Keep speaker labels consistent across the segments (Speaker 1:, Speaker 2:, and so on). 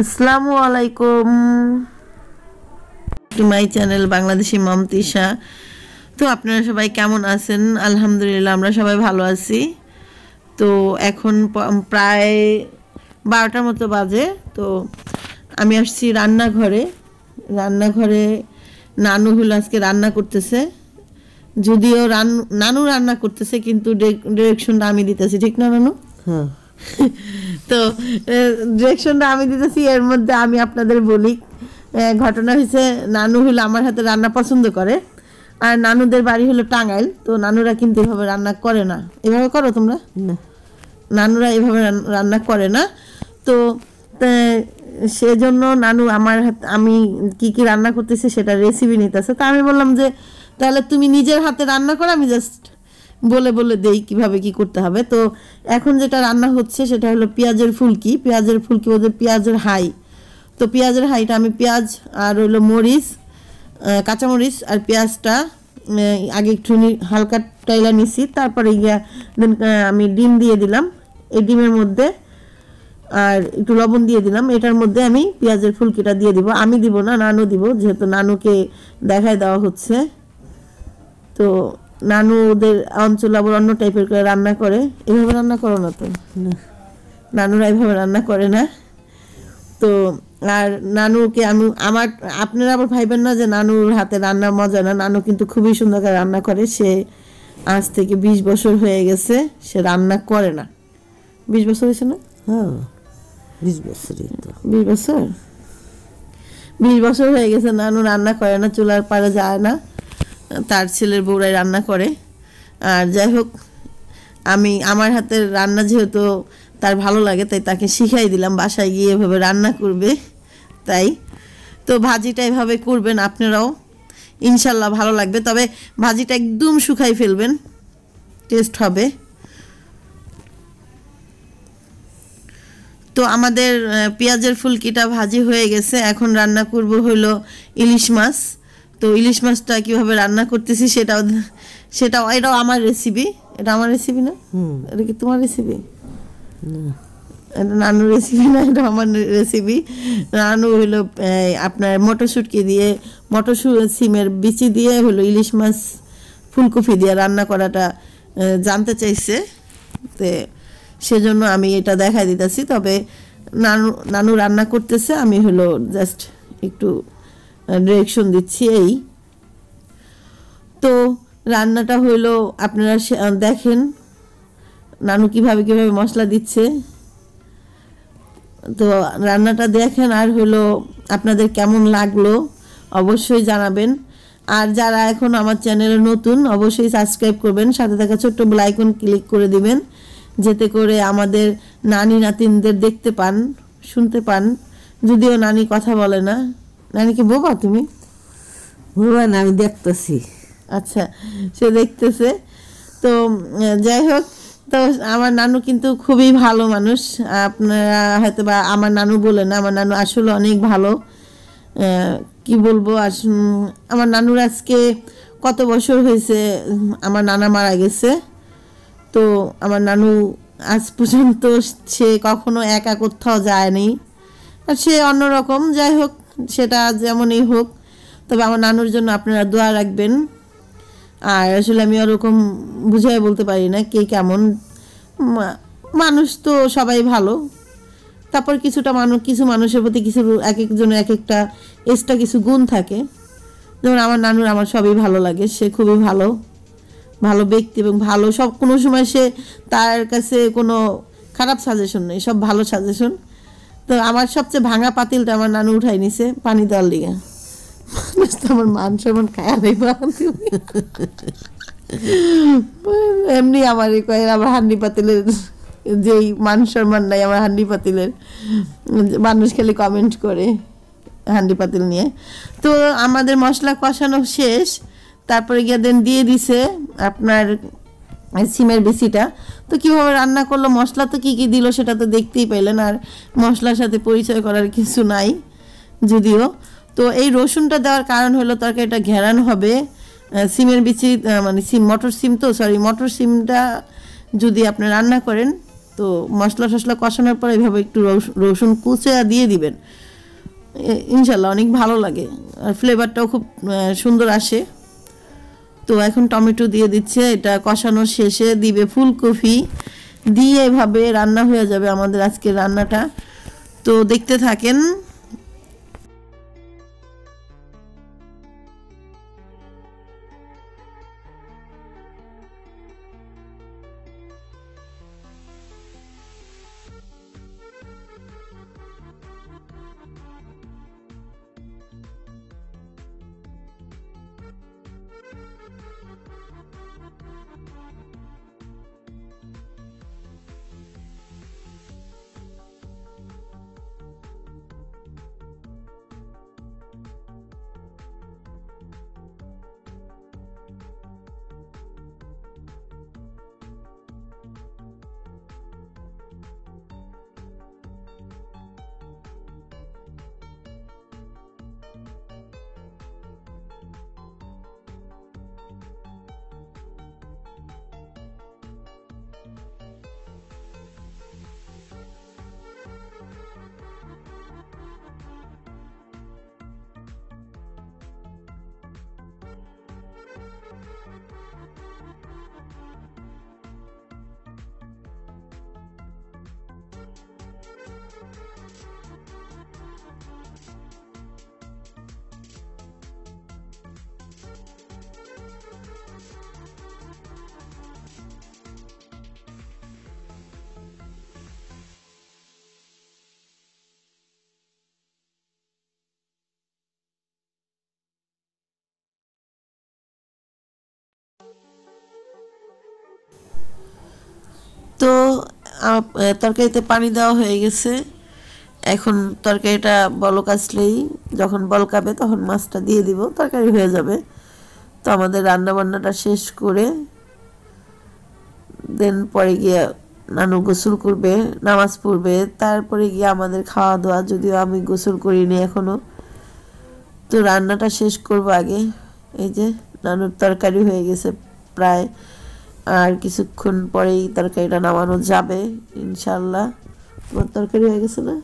Speaker 1: আসসালামু আলাইকুম, my channel Bangladeshi মমতিশা। তো আপনারা সবাই কেমন আছেন? আলহামদুলিল্লাহ আমরা সবাই ভালো আছি। তো এখন প্রায় 12টার মতো বাজে। তো আমি আসছি রান্নাঘরে। নানু হলো আজকে রান্না করতেছে, যদিও নানু রান্না করতেছে কিন্তু ডিরেকশনটা আমি দিতেছি, ঠিক না নানু?
Speaker 2: হ্যাঁ।
Speaker 1: তো ডিরেকশনটা আমি দিতেছি। এর মধ্যে আমি আপনাদের বলি, ঘটনা হয়েছে নানু হলো আমার হাতে রান্না পছন্দ করে, আর নানুদের বাড়ি হলো টাঙ্গাইল। তো নানুরা কিন্তু এভাবে রান্না করে না। এভাবে করো তোমরা?
Speaker 2: না,
Speaker 1: নানুরা এভাবে রান্না করে না। তো সেজন্য নানু আমার আমি কি কি রান্না করতেছি সেটা রেসিপি নিতেছে। তা আমি বললাম যে তাহলে তুমি নিজের হাতে রান্না করো, আমি জাস্ট বলে বলে দেই কিভাবে কি করতে হবে। তো এখন যেটা রান্না হচ্ছে সেটা হলো পেঁয়াজের ফুলকি বলতে পেঁয়াজের হাই। তো পেঁয়াজের হাইটা আমি পেঁয়াজ আর হলো মরিচ, কাঁচামরিচ আর পেঁয়াজটা আগে একটু হালকা টাইলা নিছি, তারপরে আমি ডিম দিয়ে দিলাম এই ডিমের মধ্যে, আর একটু লবণ দিয়ে দিলাম। এটার মধ্যে আমি পেঁয়াজের ফুলকিটা দিয়ে দিব। আমি দিব না, নানু দিব, যেহেতু নানুকে দেখায় দেওয়া হচ্ছে। তো নানুদের অঞ্চল আবার অন্য টাইপের করে রান্না করে। এভাবে রান্না করো না তো? নানুরা এভাবে রান্না করে না। তো আর নানুকে আপনারা আবার ভাইবেন না যে নানুর হাতে রান্না মজা না। নানু কিন্তু খুবই সুন্দর করে রান্না করে। সে আজ থেকে 20 বছর হয়ে গেছে সে রান্না করে না। 20 বছর হয়েছে না?
Speaker 2: হ্যাঁ, 20 বছরই তো।
Speaker 1: 20 বছর হয়ে গেছে নানু রান্না করে না, চুলার পাড়ে যায় না, তার ছেলের বউরাই রান্না করে। আর যাই হোক, আমি আমার হাতের রান্না যেহেতু তার ভালো লাগে, তাই তাকে শিখাই দিলাম বাসায় গিয়ে এভাবে রান্না করবে। তাই তো ভাজিটা এভাবে করবেন আপনারাও, ইনশাল্লাহ ভালো লাগবে। তবে ভাজিটা একদম শুকাই ফেলবেন, টেস্ট হবে। তো আমাদের পেঁয়াজের ফুলকিটা ভাজি হয়ে গেছে। এখন রান্না করব হলো ইলিশ মাছ। তো ইলিশ মাছটা কীভাবে রান্না করতেছি এটাও আমার রেসিপি। এটা আমার রেসিপি না? এটা কি তোমার রেসিপি? এটা নানুর রেসিপি না, এটা আমার রেসিপি। নানু হলো আপনার মটরশুঁটকি দিয়ে, সিমের বিচি দিয়ে হলো ইলিশ মাছ ফুলকপি দিয়ে রান্না করাটা জানতে চাইছে। তো সেজন্য আমি এটা দেখাই দিতেছি। তবে নানু রান্না করতেছে, আমি হলো জাস্ট একটু ডিরেকশন দিচ্ছি। এই তো রান্নাটা হইলো, আপনারা দেখেন নানু কিভাবে মশলা দিচ্ছে। তো রান্নাটা দেখেন, আর হলো আপনাদের কেমন লাগলো অবশ্যই জানাবেন। আর যারা এখন আমার চ্যানেলে নতুন অবশ্যই সাবস্ক্রাইব করবেন, সাথে থাকা ছোট্ট বেল আইকন ক্লিক করে দিবেন, যাতে করে আমাদের নানি নাতিনদের দেখতে পান, শুনতে পান। যদিও নানি কথা বলে না। নানিকে বোবা তুমি?
Speaker 2: বোবা না, আমি দেখতেছি।
Speaker 1: আচ্ছা, সে দেখতেছে। তো যাই হোক, তো আমার নানু কিন্তু খুবই ভালো মানুষ। আপনারা হয়তো বা আমার নানু বলে না, আমার নানু আসলে অনেক ভালো। কি বলবো, আমার নানুর আজকে কত বছর হয়েছে আমার নানা মারা গেছে। তো আমার নানু আজ পর্যন্ত সে কখনো একা কোথাও যায়নি, আর সে অন্যরকম। যাই হোক, সেটা যেমনই হোক, তবে আমার নানুর জন্য আপনারা দোয়া রাখবেন। আর আসলে আমি ওরকম বুঝাই বলতে পারি না কে কেমন মানুষ। তো সবাই ভালো, তারপর কিছু মানুষের প্রতি কিছু এক একজনের এক একটা এক্সট্রা কিছু গুণ থাকে। যেমন আমার নানুর আমার সবই ভালো লাগে। সে খুবই ভালো ব্যক্তি এবং ভালো সব। কোনো সময় তার কাছে কোনো খারাপ সাজেশন নেই, সব ভালো সাজেশন। তো আমার সবচেয়ে ভাঙা পাতিলটা আমার নানু উঠাই নিছে পানি দেওয়ার লিগে। আমার মান সম্মান খায়া নেই এমনি আমারই কয়, আমার হান্ডি পাতিলের যেই মান সম্মান নাই আমার হান্ডি পাতিলের। মানুষ খালি কমেন্ট করে হান্ডি পাতিল নিয়ে। তো আমাদের মশলা কষানো শেষ, তারপরে গিয়ে দিয়ে দিছে আপনার সিমের বিচিটা। তো কীভাবে রান্না করলো, মশলা তো কী কী দিল সেটা তো দেখতেই পাইলেন। আর মশলার সাথে পরিচয় করার কিছু নাই যদিও। তো এই রসুনটা দেওয়ার কারণ হলো তরকারিটা ঘেরান হবে। সিমের বিচি মানে মটর সিমটা যদি আপনি রান্না করেন তো মশলা টশলা কষানোর পর এইভাবে একটু রসুন কুচে দিয়ে দিবেন, ইনশাল্লাহ অনেক ভালো লাগে আর ফ্লেভারটাও খুব সুন্দর আসে। তো এখন টমেটো দিয়ে দিচ্ছে, এটা কষানোর শেষে দিবে ফুলকপি, দিয়ে এভাবে রান্না হয়ে যাবে আমাদের আজকের রান্নাটা। তো দেখতে থাকেন। তো তরকারিতে পানি দেওয়া হয়ে গেছে, এখন তরকারিটা বলক আসলেই, যখন বলকাবে তখন মাছটা দিয়ে দিব, তরকারি হয়ে যাবে। তো আমাদের রান্না বান্নাটা শেষ করে দেন পরে গিয়ে নানু গোসল করবে, নামাজ পড়বে, তারপরে গিয়ে আমাদের খাওয়া দাওয়া, যদিও আমি গোসল করিনি এখনো। তো রান্নাটা শেষ করব আগে। এই যে নানুর তরকারি হয়ে গেছে প্রায়, আর কিছুক্ষণ পরেই তরকারিটা নামানো যাবে ইনশাল্লাহ। তোমার তরকারি হয়ে গেছে না?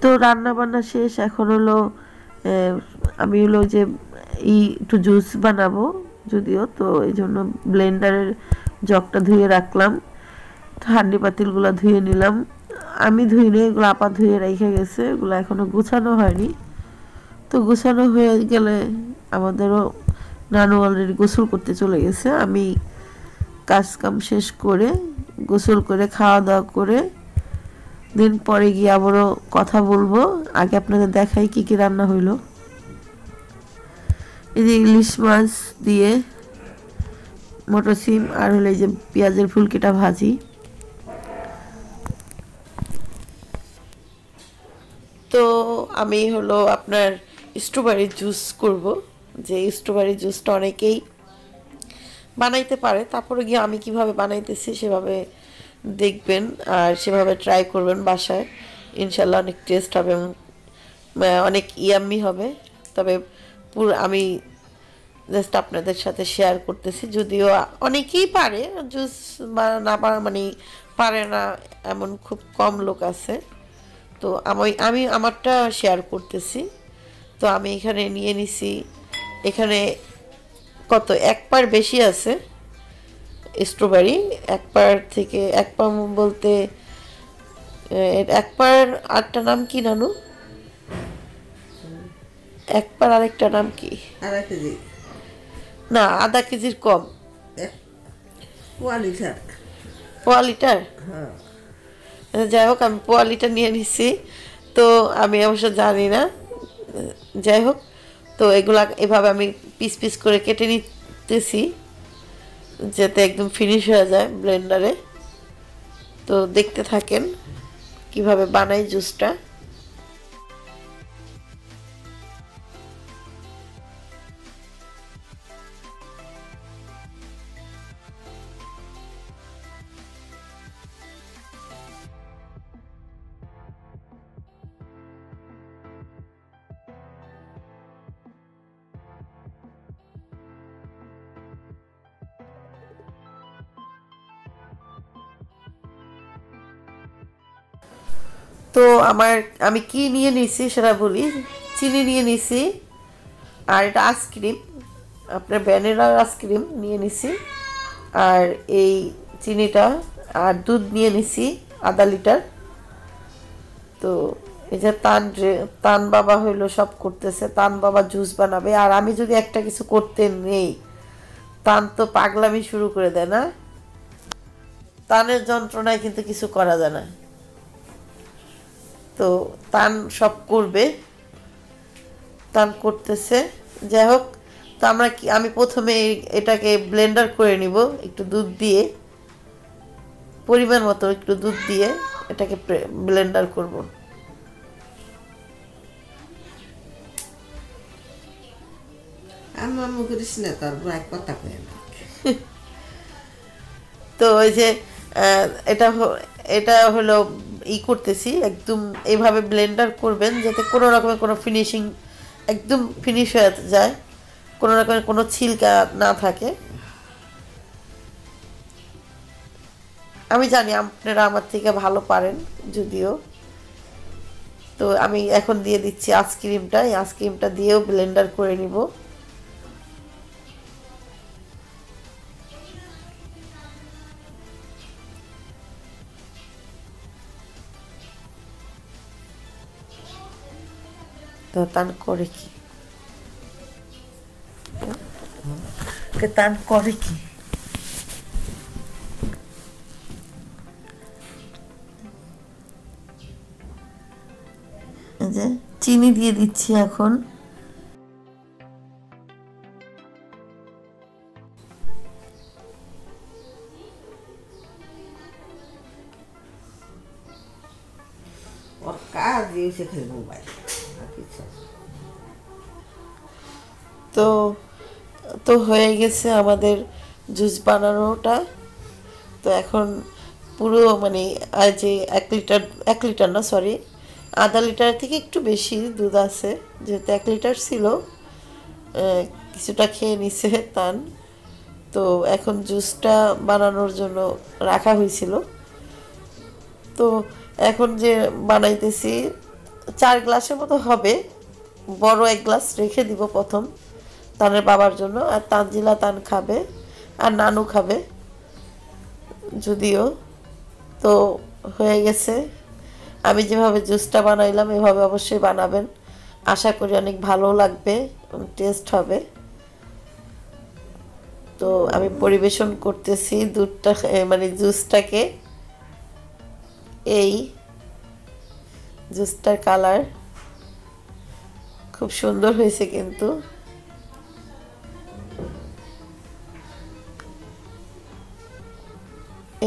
Speaker 1: তো রান্না বান্না শেষ, এখন হলো আমি হলো যে একটু জুস বানাবো, যদিও তো এই জন্য ব্লেন্ডারের জগটা ধুয়ে রাখলাম, হান্ডি পাতিলগুলো ধুয়ে নিলাম। আমি ধুইনি, এগুলো আপা ধুয়ে রেখে গেছে, এগুলো এখনো গুছানো হয়নি। তো গুছানো হয়ে গেলে আমাদেরও, নানু অলরেডি গোসল করতে চলে গেছে, আমি কাজ কাম শেষ করে গোসল করে খাওয়া দাওয়া করে দিন পরে গিয়ে আবারও কথা বলবো। আগে আপনাদের দেখাই কি কি রান্না হইলো। এই যে ইলিশ মাছ দিয়ে মটর সিম আর হলো এই যে পেঁয়াজের ফুলকিটা ভাজি। তো আমি হলো আপনার স্ট্রবেরি জুস করব, যে স্ট্রবেরি জুসটা অনেকেই বানাইতে পারে, তারপরে গিয়ে আমি কিভাবে বানাইতেছি সেভাবে দেখবেন আর সেভাবে ট্রাই করবেন বাসায়, ইনশাল্লাহ অনেক টেস্ট হবে এবং অনেক ইয়াম্মি হবে। তবে পুরো আমি জাস্ট আপনাদের সাথে শেয়ার করতেছি, যদিও অনেকেই পারে জুস না পারা মানে পারে না, এমন খুব কম লোক আছে। তো আমি আমারটা শেয়ার করতেছি। তো আমি এখানে নিয়ে নিছি, এখানে কত এক পার বেশি আছে স্ট্রবেরি, এক পার থেকে এক পা বলতে এক পার আরেকটা নাম কি নানু? এক পার আরেকটা নাম কি?
Speaker 2: আধা কেজি
Speaker 1: না, আধা কেজির কম।
Speaker 2: পোয়া লিটার।
Speaker 1: পোয়া লিটার?
Speaker 2: হ্যাঁ।
Speaker 1: যাই হোক, আমি পোয়া লিটার নিয়ে নিছি। তো আমি অবশ্য জানি না, যাই হোক। তো এগুলা এভাবে আমি পিস পিস করে কেটে নিতেছি যাতে একদম ফিনিশ হয়ে যায় ব্লেন্ডারে। তো দেখতে থাকেন কিভাবে বানাই জুসটা। তো আমি কি নিয়ে নিছি সেটা বলি। চিনি নিয়ে নিছি, আর এটা আইসক্রিম, আপনার ভ্যানিলার আইসক্রিম নিয়ে নিছি। আর এই চিনিটা, আর দুধ নিয়ে নিছি আধা লিটার। তো এই যে তান বাবা হইলো সব করতেছে, তান বাবা জুস বানাবে। আর আমি যদি একটা কিছু করতে নেই, তান তো পাগলামি শুরু করে দেয় না। তানের যন্ত্রণায় কিন্তু কিছু করা যায় না। তো তান সব করবে, তান করতেছে। যাই হোক, তো আমি প্রথমে এটাকে ব্লেন্ডার করে নিব একটু দুধ দিয়ে, পরিমাণ মতো একটু দুধ দিয়ে এটাকে ব্লেন্ডার করব।
Speaker 2: আমার মুখ করিস না, তোর এক কথা কয়ে না।
Speaker 1: তো ওই যে এটা এটা হলো করতেছি একদম এইভাবে ব্লেন্ডার করবেন যাতে কোনো রকমের কোনো ফিনিশিং, একদম ফিনিশ হয়ে যায়, কোনো রকমের কোনো ছিলকা না থাকে। আমি জানি আপনারা আমার থেকে ভালো পারেন যদিও। তো আমি এখন দিয়ে দিচ্ছি আইসক্রিমটা, এই আইসক্রিমটা দিয়েও ব্লেন্ডার করে নিব। তো তান করে কি, তান করে কি? যে চিনি দিয়ে দিচ্ছি এখন।
Speaker 2: ওর কাজ দিয়েছে খালি মোবাইল, আর কিছু না।
Speaker 1: তো তো হয়ে গেছে আমাদের জুস বানানোটা। তো এখন পুরো মানে যে 1 লিটার না, সরি, আধা লিটার থেকে একটু বেশি দুধ আছে, যেহেতু 1 লিটার ছিল, কিছুটা খেয়ে নিছে তান। তো এখন জুসটা বানানোর জন্য রাখা হয়েছিল। তো এখন যে বানাইতেছি 4 গ্লাসের মতো হবে, বড় 1 গ্লাস রেখে দিব প্রথম তানের বাবার জন্য, আর তানজিলা তান খাবে, আর নানু খাবে যদিও। তো হয়ে গেছে। আমি যেভাবে জুসটা বানাইলাম এভাবে অবশ্যই বানাবেন, আশা করি অনেক ভালো লাগবে, টেস্ট হবে। তো আমি পরিবেশন করতেছি দুধটা, মানে জুসটাকে। এই জুসটার কালার খুব সুন্দর হয়েছে কিন্তু।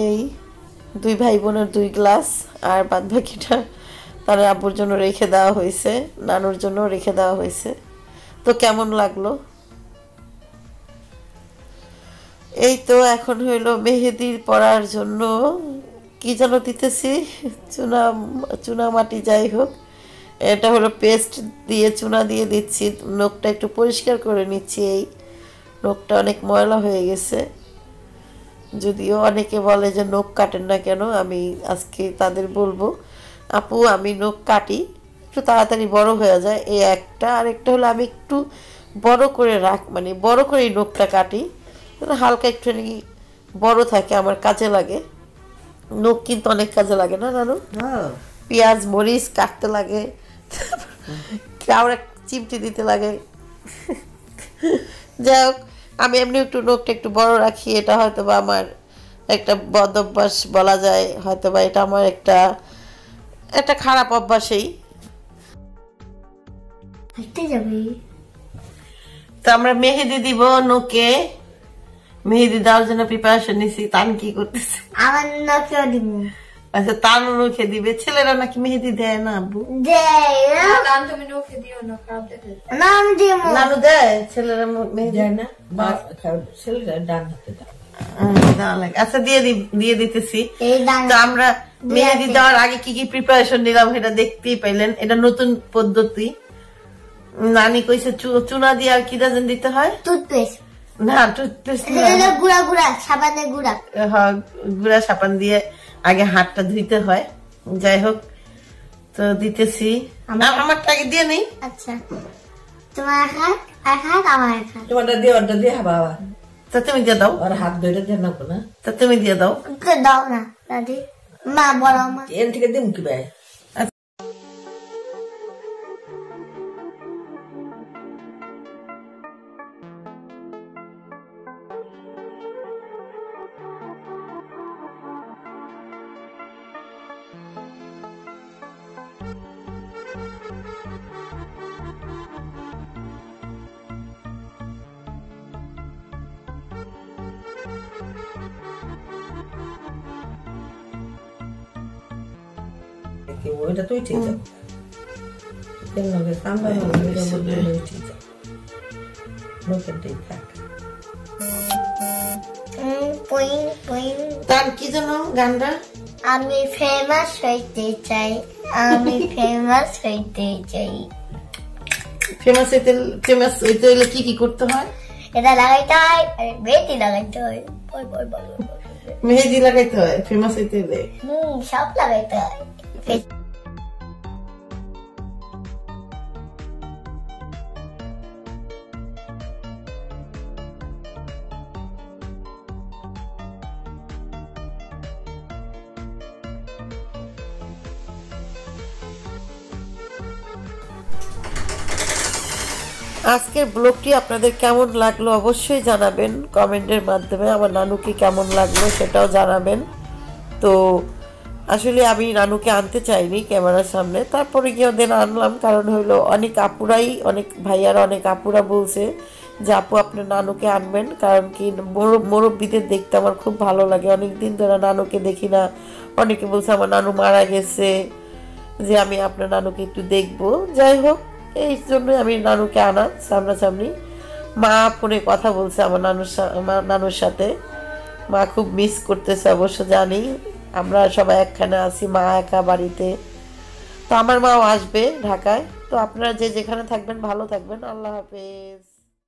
Speaker 1: এই 2 ভাই বোনের 2 গ্লাস, আর বাদ বাকিটা তার আব্বুর জন্য রেখে দেওয়া হয়েছে, নানুর জন্য রেখে দেওয়া হয়েছে। তো কেমন লাগলো? এই তো এখন হইলো মেহেদি পরার জন্য কি যেন দিতেছি, চুনা চুনা মাটি, যাই হোক, এটা হলো পেস্ট দিয়ে চুনা দিয়ে দিচ্ছি। নখটা একটু পরিষ্কার করে নিচ্ছি, এই নখটা অনেক ময়লা হয়ে গেছে। যদিও অনেকে বলে যে নখ কাটেন না কেন, আমি আজকে তাদের বলবো, আপু আমি নখ কাটি, একটু তাড়াতাড়ি বড় হয়ে যায় এই একটা। আরেকটা হলো আমি একটু বড় করে মানে বড় করে এই নখটা কাটি, হালকা একটু বড় থাকে, আমার কাজে লাগে। নখ কিন্তু অনেক কাজে লাগে না নানু?
Speaker 2: হ্যাঁ
Speaker 1: পেঁয়াজ মরিচ কাটতে লাগে, কাউরে চিমটি দিতে লাগে। যাই হোক, আমি এমনি একটু নখটা একটু বড় রাখি, এটা হয়তো বা আমার একটা বদ অভ্যাস বলা যায়, হয়তো বা এটা আমার একটা একটা খারাপ অভ্যাসেই। তো আমরা মেহেদি দিব নখে, মেহেদি দেওয়ার জন্য প্রিপারেশন নিছি। তান কি করতেছে?
Speaker 3: আমার নখেও দিব।
Speaker 1: আচ্ছা, তানও নখে দিবে। ছেলেরা নাকি মেহেদি দেয় না আব্বু?
Speaker 3: তুমি নখে দিও না, খারাপ দেখে। না আমি দিব।
Speaker 1: নানু দেয়? ছেলেরা মেহেদি
Speaker 2: যায় না, ছেলেরা ডান হাতে দেয়।
Speaker 1: দেওয়া লাগে। আচ্ছা, দিয়ে দিতেছি।
Speaker 3: এই ডান
Speaker 1: তো আমরা মেহেদি দেওয়ার আগে কি কি প্রিপারেশন নিলাম সেটা দেখতেই পাইলেন। এটা নতুন পদ্ধতি। নানি কইছে চুনা দিয়ে আর কি রাজন দিতে হয়?
Speaker 3: টুথপেস্ট।
Speaker 1: না, টুথপেস্ট
Speaker 3: গুড়া গুড়া সাবানের গুড়া।
Speaker 1: গুড়া সাবান দিয়ে আগে হাতটা ধুইতে হয়। যাই হোক, তো দিতেছি। আমারটা আগে দিয়ে নেই।
Speaker 3: আচ্ছা, তোমার এক হাত আমার এক হাত।
Speaker 2: তোমারটা দিয়ে ওরটা দিয়ে বাবা,
Speaker 1: তা তুমি দিয়ে দাও।
Speaker 2: ওর হাত ধরে দিয়ে নাও না।
Speaker 1: তা তুমি দিয়ে দাও।
Speaker 3: দাও না দাদি, মা বলো মা।
Speaker 2: এর থেকে দিম কি ভাই? ওইটা তুই ঠিক যাও, সামনে ঠিক যাও, লোকের ঠিক থাক।
Speaker 1: তার কি যেন গানটা?
Speaker 3: আমি ফেমাস হইতে চাই, আমি ফেমাস হইতে চাই।
Speaker 1: ফেমাস হইতে হইলে কি কি করতে হয়?
Speaker 3: এটা লাগাইতে হয়, মেহেদি লাগাইতে হয়,
Speaker 1: মেহেদি লাগাইতে হয় ফেমাস হইতে হইলে।
Speaker 3: সব লাগাইতে হয়।
Speaker 1: আজকের ব্লগটি আপনাদের কেমন লাগলো অবশ্যই জানাবেন কমেন্টের মাধ্যমে। আমার নানুকে কেমন লাগলো সেটাও জানাবেন। তো আসলে আমি নানুকে আনতে চাইনি ক্যামেরার সামনে, তারপরে গিয়ে ওদের আনলাম। কারণ হইলো অনেক ভাইয়ারা অনেক আপুরা বলছে যে আপু আপনার নানুকে আনবেন, কারণ কি মুরব্বীদের দেখতে আমার খুব ভালো লাগে। অনেকদিন ধরে নানুকে দেখি না। অনেকে বলছে আমার নানু মারা গেছে, যে আমি আপনার নানুকে একটু দেখবো। যাই হোক, এই জন্যই আমি নানুকে আনা সামনাসামনি। মা ফোনে কথা বলছে আমার নানুর সাথে। মা খুব মিস করতেছে অবশ্য, জানি। আমরা সবাই একখানে আছি, মা একা বাড়িতে। তো আমার মাও আসবে ঢাকায়। তো আপনারা যে যেখানে থাকবেন ভালো থাকবেন। আল্লাহ হাফেজ।